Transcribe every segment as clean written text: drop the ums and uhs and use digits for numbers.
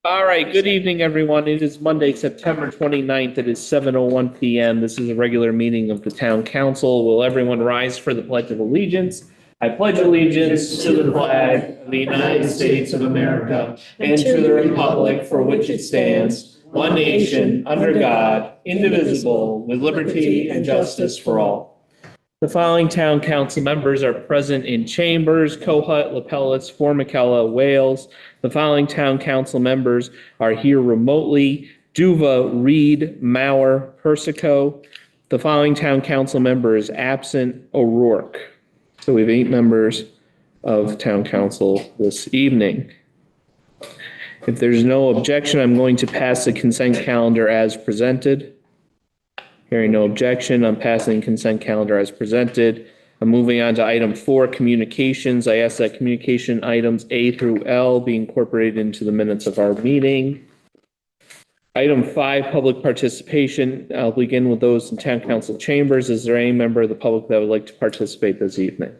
All right, good evening, everyone. It is Monday, September 29th. It is 7:01 PM. This is a regular meeting of the town council. Will everyone rise for the Pledge of Allegiance? I pledge allegiance to the flag of the United States of America and to the republic for which it stands, one nation, under God, indivisible, with liberty and justice for all. The following town council members are present in chambers: Cohut, Lapellis, Formicella, Wales. The following town council members are here remotely: Duva, Reed, Mauer, Persico. The following town council member is absent: O'Rourke. So we have 8 members of town council this evening. If there's no objection, I'm going to pass the consent calendar as presented. Hearing no objection, I'm passing consent calendar as presented. I'm moving on to item 4, communications. I ask that communication items A through L be incorporated into the minutes of our meeting. Item 5, public participation. I'll begin with those in town council chambers. Is there any member of the public that would like to participate this evening?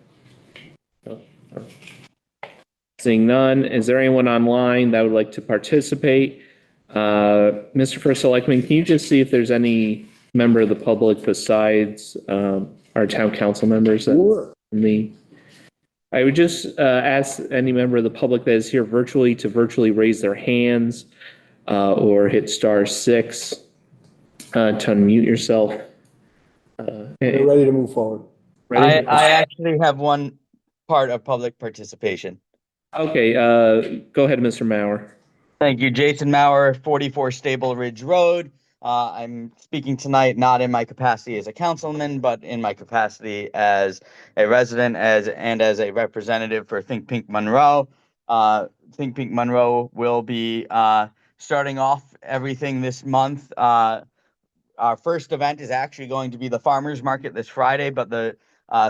Seeing none, is there anyone online that would like to participate? Mr. First Selectman, can you just see if there's any member of the public besides our town council members? Sure. I would just ask any member of the public that is here virtually to virtually raise their hands or hit *6 to unmute yourself. We're ready to move forward. Ready? I actually have one part of public participation. Okay, go ahead, Mr. Mauer. Thank you. Jason Mauer, 44 Stable Ridge Road. I'm speaking tonight not in my capacity as a councilman, but in my capacity as a resident and as a representative for Think Pink Monroe. Think Pink Monroe will be starting off everything this month. Our first event is actually going to be the farmers market this Friday, but the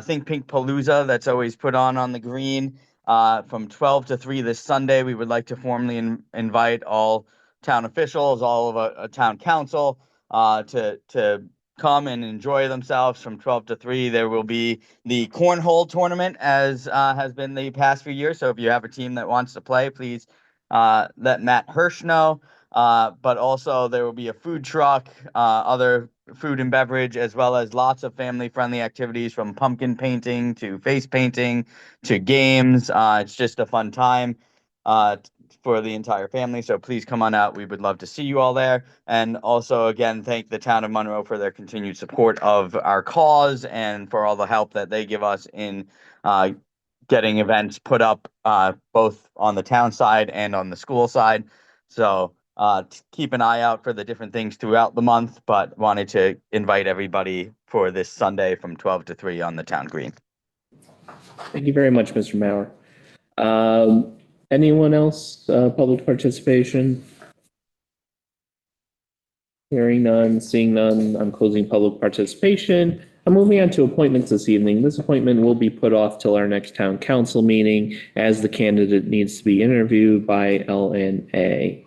Think Pink Palooza that's always put on the green from 12 to 3 this Sunday. We would like to formally invite all town officials, all of a town council to come and enjoy themselves from 12 to 3. There will be the cornhole tournament, as has been the past few years. So if you have a team that wants to play, please let Matt Hirsch know. But also there will be a food truck, other food and beverage, as well as lots of family-friendly activities from pumpkin painting to face painting to games. It's just a fun time for the entire family. So please come on out. We would love to see you all there. And also, again, thank the town of Monroe for their continued support of our cause and for all the help that they give us in getting events put up both on the town side and on the school side. So keep an eye out for the different things throughout the month, but wanted to invite everybody for this Sunday from 12 to 3 on the town green. Thank you very much, Mr. Mauer. Anyone else, public participation? Hearing none, seeing none, I'm closing public participation. I'm moving on to appointments this evening. This appointment will be put off till our next town council meeting as the candidate needs to be interviewed by LNA.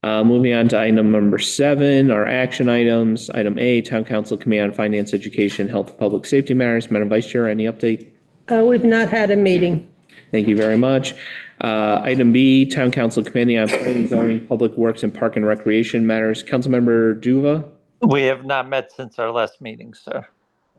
Moving on to item number 7, our action items. Item A, Town Council Committee on Finance, Education, Health, and Public Safety Matters. Madam Vice Chair, any update? We've not had a meeting. Thank you very much. Item B, Town Council Committee on Planning, Zoning, Public Works, and Park and Recreation Matters. Councilmember Duva? We have not met since our last meeting, sir.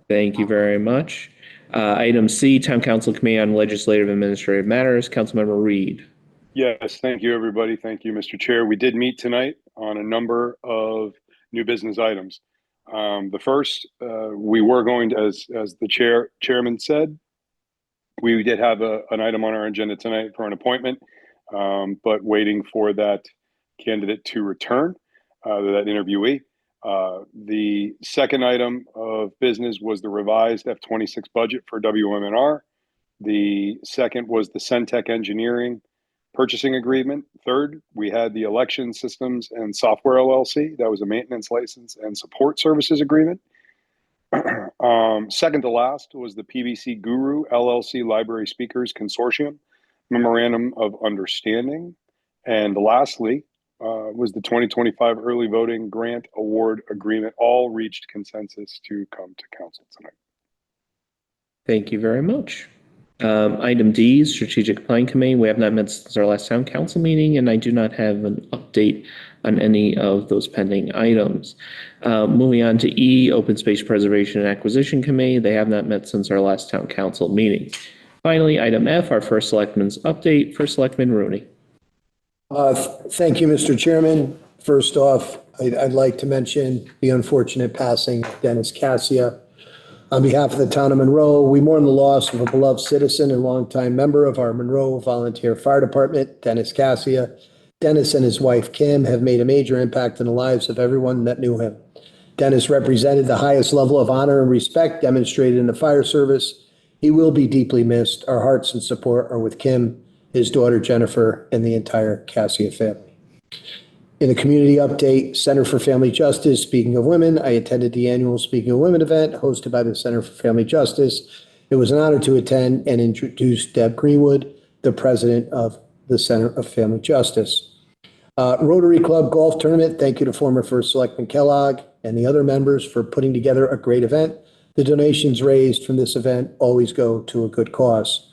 Thank you very much. Item C, Town Council Committee on Legislative and Administrative Matters. Councilmember Reed? Yes, thank you, everybody. Thank you, Mr. Chair. We did meet tonight on a number of new business items. The first, we were going to, as the chairman said, we did have an item on our agenda tonight for an appointment, but waiting for that candidate to return, that interviewee. The second item of business was the revised F26 budget for WMNR. The second was the Centec Engineering purchasing agreement. Third, we had the Election Systems and Software LLC. That was a maintenance license and support services agreement. Second to last was the PBC Guru LLC Library Speakers Consortium Memorandum of Understanding. And lastly was the 2025 Early Voting Grant Award Agreement. All reached consensus to come to council tonight. Thank you very much. Item D, Strategic Planning Committee. We have not met since our last town council meeting, and I do not have an update update on any of those pending items. Moving on to E, Open Space Preservation and Acquisition Committee. They have not met since our last town council meeting. Finally, item F, our first selectman's update. First Selectman Rooney. Thank you, Mr. Chairman. First off, I'd like to mention the unfortunate passing of Dennis Cassia. On behalf of the town of Monroe, we mourn the loss of a beloved citizen and longtime member of our Monroe Volunteer Fire Department, Dennis Cassia. Dennis and his wife, Kim, have made a major impact in the lives of everyone that knew him. Dennis represented the highest level of honor and respect demonstrated in the fire service. He will be deeply missed. Our hearts and support are with Kim, his daughter Jennifer, and the entire Cassia family. In the community update, Center for Family Justice, speaking of women, I attended the annual Speaking of Women event hosted by the Center for Family Justice. It was an honor to attend and introduce Deb Greenwood, the president of the Center of Family Justice. Rotary Club Golf Tournament, thank you to former First Selectman Kellogg and the other members for putting together a great event. The donations raised from this event always go to a good cause.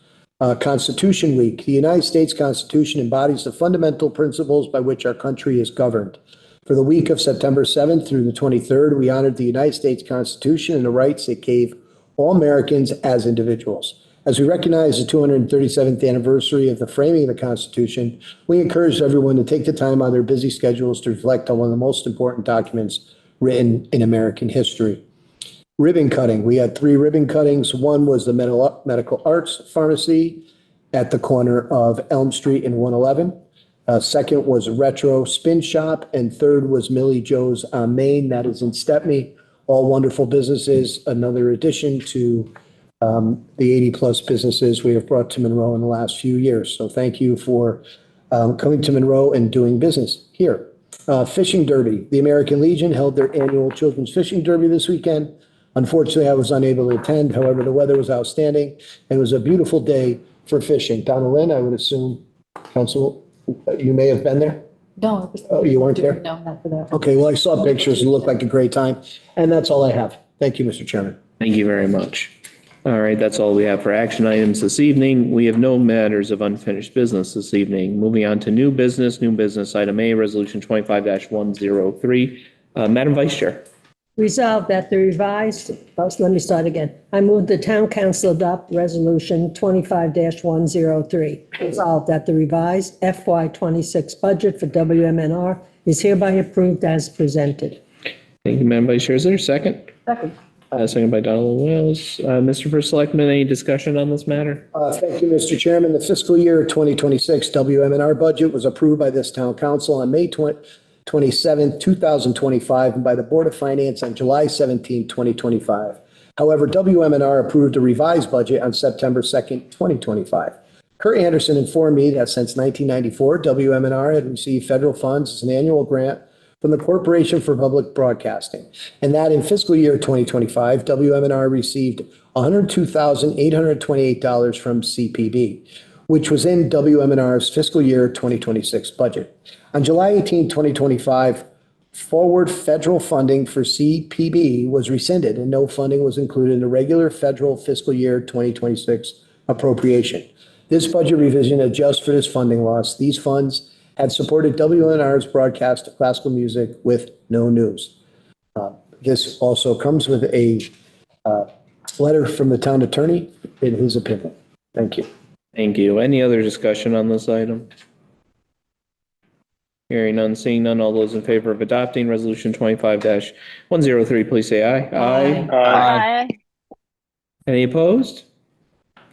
Constitution Week. The United States Constitution embodies the fundamental principles by which our country is governed. For the week of September 7th through the 23rd, we honored the United States Constitution and the rights it gave all Americans as individuals. As we recognize the 237th anniversary of the framing of the Constitution, we encourage everyone to take the time on their busy schedules to reflect on one of the most important documents written in American history. Ribbon cutting. We had 3 ribbon cuttings. One was the Medical Arts Pharmacy at the corner of Elm Street and 111. Second was Retro Spin Shop. And third was Millie Joe's on Main. That is in Stepney. All wonderful businesses. Another addition to the 80-plus businesses we have brought to Monroe in the last few years. So thank you for coming to Monroe and doing business here. Fishing Derby. The American Legion held their annual Children's Fishing Derby this weekend. Unfortunately, I was unable to attend. However, the weather was outstanding and it was a beautiful day for fishing. Donna Lynn, I would assume, Council, you may have been there? No, it was. Oh, you weren't there? No, not for that. Okay, well, I saw pictures. It looked like a great time. And that's all I have. Thank you, Mr. Chairman. Thank you very much. All right, that's all we have for action items this evening. We have no matters of unfinished business this evening. Moving on to new business, item A, resolution 25-103. Madam Vice Chair. Resolved that the revised, let me start again. I move the town council adopt resolution 25-103. Resolved that the revised FY26 budget for WMNR is hereby approved as presented. Thank you, Madam Vice Chair. Is there a second? Second. Second by Donald Wells. Mr. First Selectman, any discussion on this matter? Thank you, Mr. Chairman. The fiscal year 2026 WMNR budget was approved by this town council on May 27, 2025, and by the Board of Finance on July 17, 2025. However, WMNR approved a revised budget on September 2nd, 2025. Kurt Anderson informed me that since 1994, WMNR had received federal funds as an annual grant from the Corporation for Public Broadcasting, and that in fiscal year 2025, WMNR received $102,828 from CPB, which was in WMNR's fiscal year 2026 budget. On July 18, 2025, forward federal funding for CPB was rescinded and no funding was included in the regular federal fiscal year 2026 appropriation. This budget revision adjusts for this funding loss. These funds had supported WMNR's broadcast of classical music with no news. This also comes with a letter from the town attorney in his opinion. Thank you. Thank you. Any other discussion on this item? Hearing none, seeing none, all those in favor of adopting resolution 25-103, please say aye. Aye. Any opposed?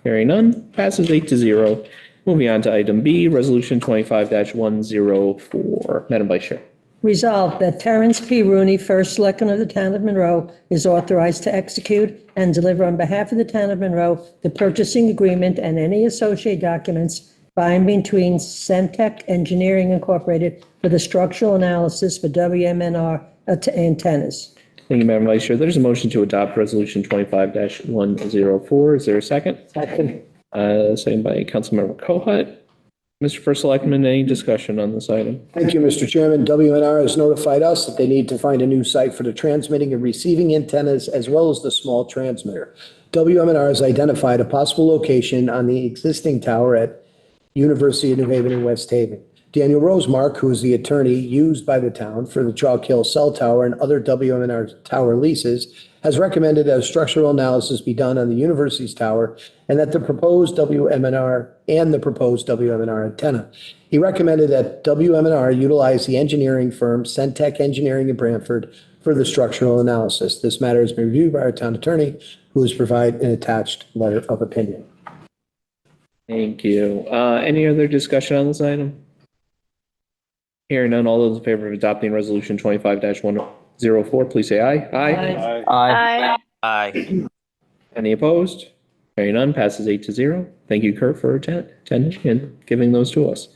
Hearing none, passes 8-0. Moving on to item B, resolution 25-104. Madam Vice Chair. Resolved that Terrence P. Rooney, first selectman of the town of Monroe, is authorized to execute and deliver on behalf of the town of Monroe the purchasing agreement and any associated documents by and between Centec Engineering Incorporated for the structural analysis for WMNR antennas. Thank you, Madam Vice Chair. There's a motion to adopt resolution 25-104. Is there a second? Second. Second by Councilmember Kohut. Mr. First Selectman, any discussion on this item? Thank you, Mr. Chairman. WNR has notified us that they need to find a new site for the transmitting and receiving antennas as well as the small transmitter. WMNR has identified a possible location on the existing tower at University of New Haven in West Haven. Daniel Rosemark, who is the attorney used by the town for the Chalk Hill Cell Tower and other WMNR tower leases, has recommended that a structural analysis be done on the university's tower and that the proposed WMNR antenna. He recommended that WMNR utilize the engineering firm Centec Engineering in Brantford for the structural analysis. This matter has been reviewed by our town attorney, who has provided an attached letter of opinion. Thank you. Any other discussion on this item? Hearing none, all those in favor of adopting resolution 25-104, please say aye. Aye. Aye. Aye. Any opposed? Hearing none, passes 8-0. Thank you, Kurt, for attending and giving those to us.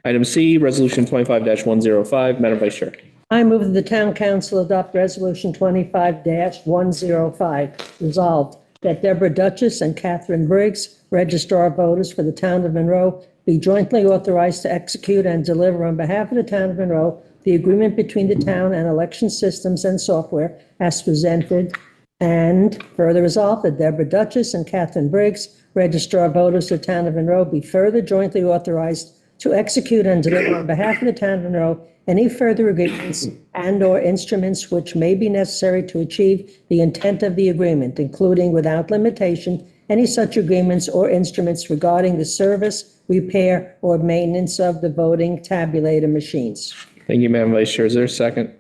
Item C, resolution 25-105, Madam Vice Chair. I move that the town council adopt resolution 25-105. Resolved that Deborah Duchess and Catherine Briggs, registrar voters for the town of Monroe, be jointly authorized to execute and deliver on behalf of the town of Monroe the agreement between the town and election systems and software as presented. And further resolved that Deborah Duchess and Catherine Briggs, registrar voters for the town of Monroe, be further jointly authorized to execute and deliver on behalf of the town of Monroe any further agreements and/or instruments which may be necessary to achieve the intent of the agreement, including without limitation any such agreements or instruments regarding the service, repair, or maintenance of the voting tabulator machines. Thank you, Madam Vice Chair. Is there a second?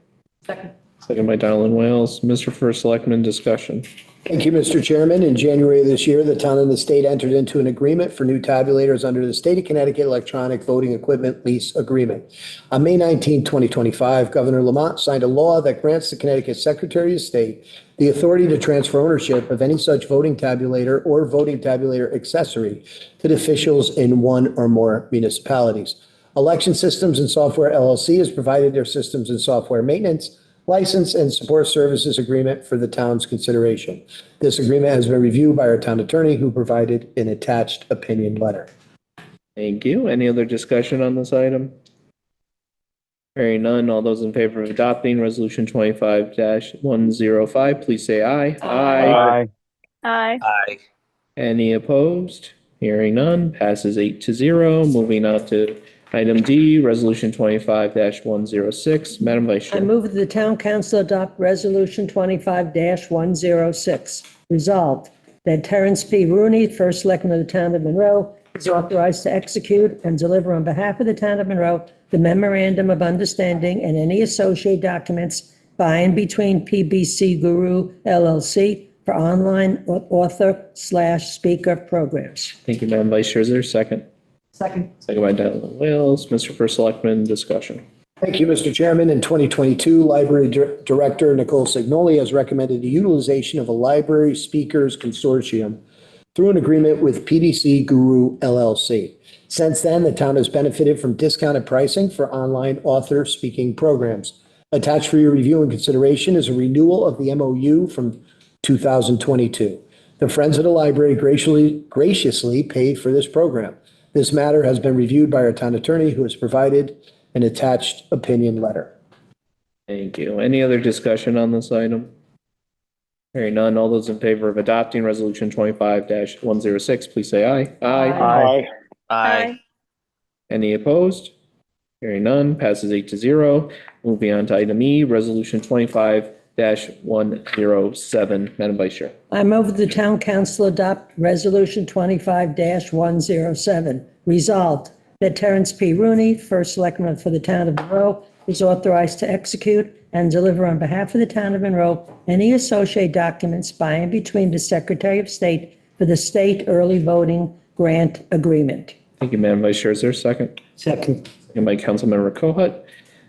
Second. Second by Donaldin Wales. Mr. First Selectman, discussion. Thank you, Mr. Chairman. In January of this year, the town and the state entered into an agreement for new tabulators under the State of Connecticut Electronic Voting Equipment Lease Agreement. On May 19, 2025, Governor Lamont signed a law that grants the Connecticut Secretary of State the authority to transfer ownership of any such voting tabulator or voting tabulator accessory to the officials in one or more municipalities. Election Systems and Software LLC has provided their systems and software maintenance, license, and support services agreement for the town's consideration. This agreement has been reviewed by our town attorney, who provided an attached opinion letter. Thank you. Any other discussion on this item? Hearing none, all those in favor of adopting resolution 25-105, please say aye. Aye. Aye. Aye. Any opposed? Hearing none, passes 8-0. Moving on to item D, resolution 25-106. Madam Vice I Chair. move that the town council adopt resolution 25-106. Resolved that Terrence P. Rooney, first selectman of the town of Monroe, is authorized to execute and deliver on behalf of the town of Monroe the memorandum of understanding and any associated documents by and between PBC Guru LLC for online author/speaker programs. Thank you, Madam Vice Chair. Is there a second? Second. Second by Donaldin Wales. Mr. First Selectman, discussion. Thank you, Mr. Chairman. In 2022, Library Director Nicole Signoli has recommended the utilization of a library speakers consortium through an agreement with PDC Guru LLC. Since then, the town has benefited from discounted pricing for online author speaking programs. Attached for your review and consideration is a renewal of the MOU from 2022. The Friends of the Library graciously paid for this program. This matter has been reviewed by our town attorney, who has provided an attached opinion letter. Thank you. Any other discussion on this item? Hearing none, all those in favor of adopting resolution 25-106, please say aye. Aye. Aye. Any opposed? Hearing none, passes 8-0. Moving on to item E, resolution 25-107. Madam Vice Chair. I move that the town council adopt resolution 25-107. Resolved that Terrence P. Rooney, first selectman for the town of Monroe, is authorized to execute and deliver on behalf of the town of Monroe any associated documents by and between the Secretary of State for the state early voting grant agreement. Thank you, Madam Vice Chair. Is there a second? Second. Second by Councilmember Kohut.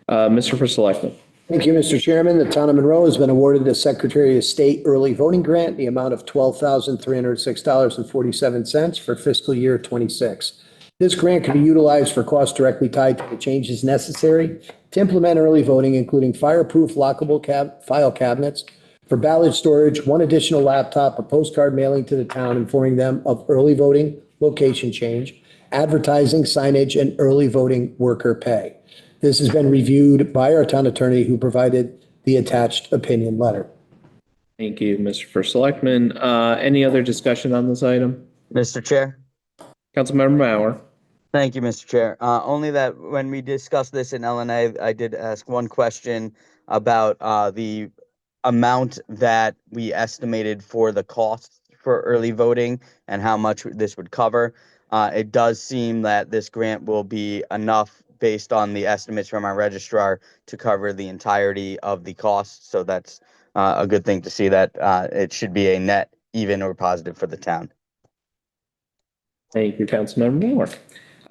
Mr. First Selectman. Thank you, Mr. Chairman. The town of Monroe has been awarded the Secretary of State early voting grant in the amount of $12,306.47 for fiscal year 26. This grant can be utilized for costs directly tied to the changes necessary to implement early voting, including fireproof lockable file cabinets for ballot storage, one additional laptop, a postcard mailing to the town informing them of early voting location change, advertising, signage, and early voting worker pay. This has been reviewed by our town attorney, who provided the attached opinion letter. Thank you, Mr. First Selectman. Any other discussion on this item? Mr. Chair, Councilmember Mauer. Thank you, Mr. Chair. Only that when we discussed this in LNA, I did ask one question about the amount that we estimated for the costs for early voting and how much this would cover. It does seem that this grant will be enough based on the estimates from our registrar to cover the entirety of the costs. So that's a good thing to see that it should be a net even or positive for the town. Thank you, Councilmember Moore.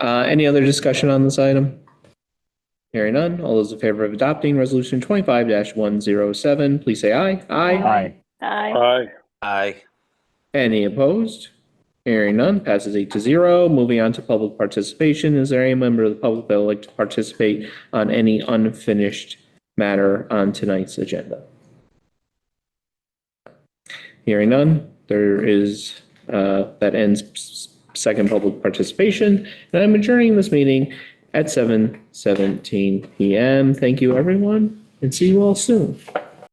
Any other discussion on this item? Hearing none. All those in favor of adopting Resolution 25-107, please say aye. Aye. Aye. Aye. Any opposed? Hearing none, passes 8-0. Moving on to public participation. Is there any member of the public that would like to participate on any unfinished matter on tonight's agenda? Hearing none, that ends second public participation, and I'm adjourning this meeting at 7:17 p.m. Thank you, everyone, and see you all soon.